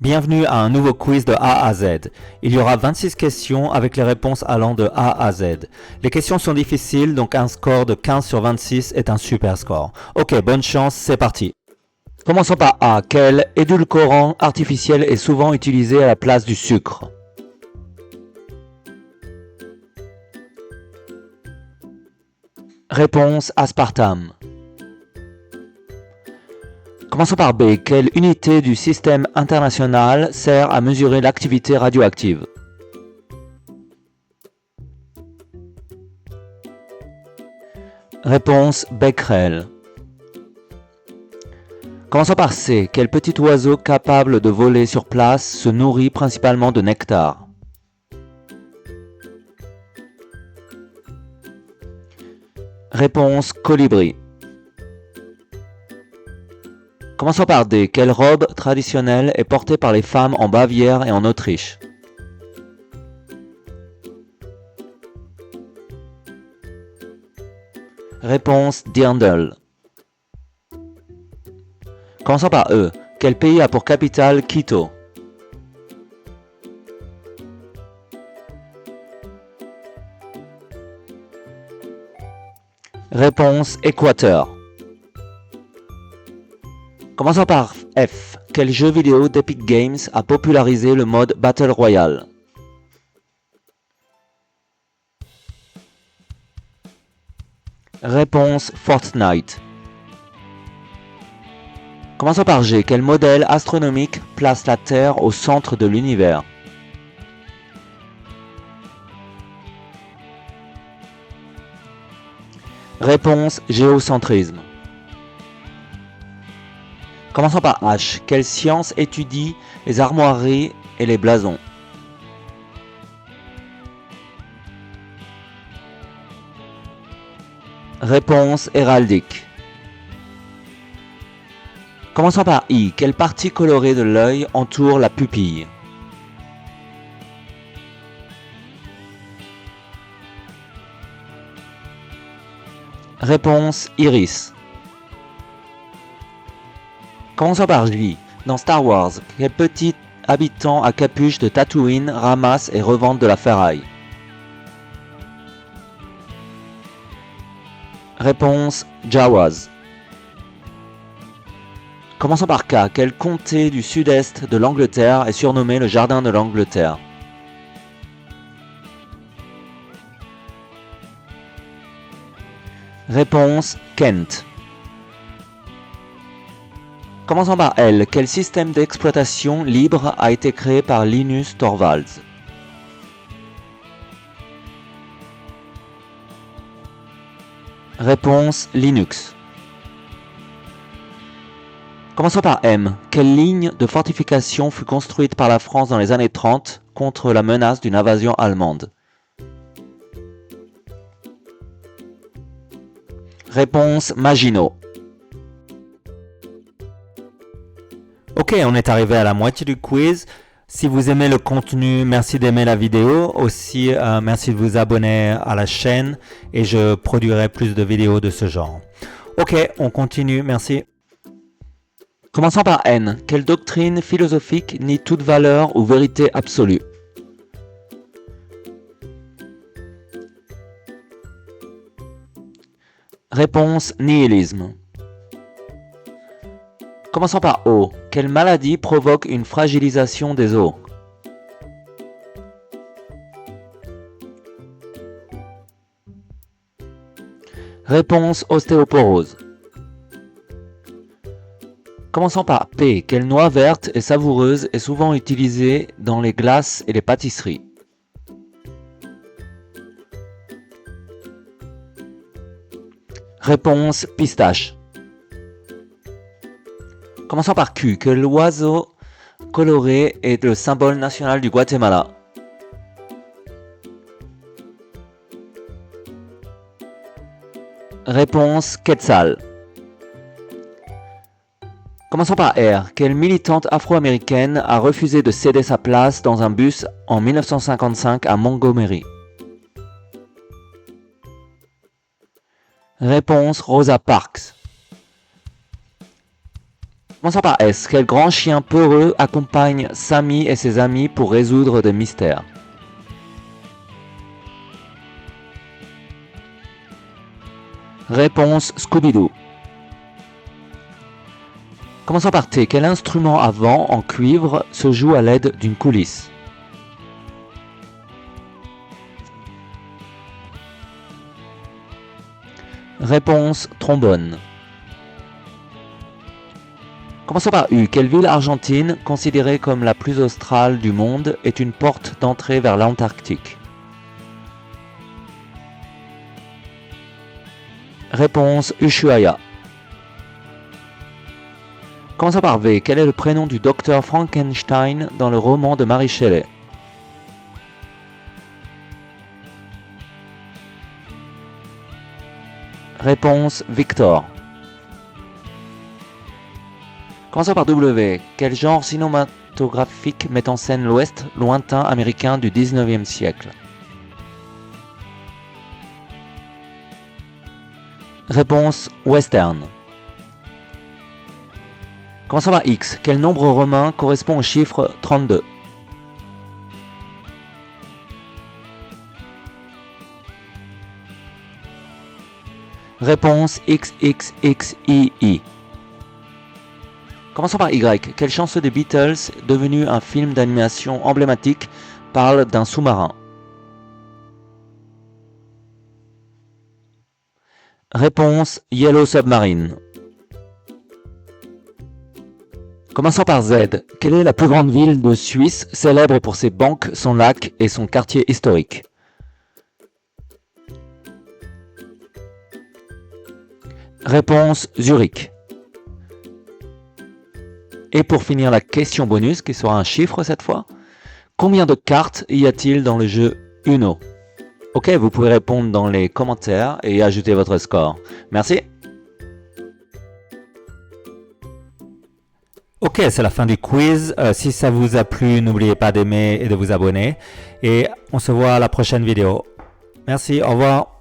Bienvenue à un nouveau quiz de A à Z. Il y aura 26 questions avec les réponses allant de A à Z. Les questions sont difficiles, donc un score de 15 sur 26 est un super score. Ok, bonne chance, c'est parti. Commençons par A. Quel édulcorant artificiel est souvent utilisé à la place du sucre? Réponse aspartame. Commençons par B. Quelle unité du système international sert à mesurer l'activité radioactive? Réponse Becquerel. Commençons par C. Quel petit oiseau capable de voler sur place se nourrit principalement de nectar? Réponse Colibri. Commençons par D. Quelle robe traditionnelle est portée par les femmes en Bavière et en Autriche? Réponse Dirndl. Commençons par E. Quel pays a pour capitale Quito? Réponse Équateur. Commençons par F. Quel jeu vidéo d'Epic Games a popularisé le mode Battle Royale? Réponse Fortnite. Commençons par G. Quel modèle astronomique place la Terre au centre de l'univers? Réponse géocentrisme. Commençons par H. Quelle science étudie les armoiries et les blasons? Réponse héraldique. Commençons par I. Quelle partie colorée de l'œil entoure la pupille? Réponse iris. Commençons par J. Dans Star Wars, quel petit habitant à capuche de Tatooine ramasse et revend de la ferraille? Réponse Jawas. Commençons par K. Quel comté du sud-est de l'Angleterre est surnommé le Jardin de l'Angleterre? Réponse Kent. Commençons par L. Quel système d'exploitation libre a été créé par Linus Torvalds? Réponse Linux. Commençons par M. Quelle ligne de fortification fut construite par la France dans les années 30 contre la menace d'une invasion allemande? Réponse Maginot. Ok, on est arrivé à la moitié du quiz. Si vous aimez le contenu, merci d'aimer la vidéo. Aussi, merci de vous abonner à la chaîne et je produirai plus de vidéos de ce genre. Ok, on continue, merci. Commençons par N. Quelle doctrine philosophique nie toute valeur ou vérité absolue? Réponse nihilisme. Commençons par O. Quelle maladie provoque une fragilisation des os? Réponse ostéoporose. Commençons par P. Quelle noix verte et savoureuse est souvent utilisée dans les glaces et les pâtisseries? Réponse pistache. Commençons par Q. Quel oiseau coloré est le symbole national du Guatemala? Réponse Quetzal. Commençons par R. Quelle militante afro-américaine a refusé de céder sa place dans un bus en 1955 à Montgomery? Réponse Rosa Parks. Commençons par S. Quel grand chien peureux accompagne Sammy et ses amis pour résoudre des mystères? Réponse Scooby-Doo. Commençons par T. Quel instrument à vent en cuivre se joue à l'aide d'une coulisse? Réponse trombone. Commençons par U. Quelle ville argentine, considérée comme la plus australe du monde, est une porte d'entrée vers l'Antarctique? Réponse Ushuaia. Commençons par V. Quel est le prénom du docteur Frankenstein dans le roman de Mary Shelley? Réponse Victor. Commençons par W. Quel genre cinématographique met en scène l'Ouest lointain américain du XIXe siècle? Réponse Western. Commençons par X. Quel nombre romain correspond au chiffre 32? Réponse XXXII. Commençons par Y. Quelle chanson des Beatles, devenue un film d'animation emblématique, parle d'un sous-marin? Réponse Yellow Submarine. Commençons par Z. Quelle est la plus grande ville de Suisse, célèbre pour ses banques, son lac et son quartier historique? Réponse Zurich. Et pour finir la question bonus, qui sera un chiffre cette fois, combien de cartes y a-t-il dans le jeu Uno? Ok, vous pouvez répondre dans les commentaires et ajouter votre score. Merci. Ok, c'est la fin du quiz. Si ça vous a plu, n'oubliez pas d'aimer et de vous abonner. Et on se voit à la prochaine vidéo. Merci, au revoir.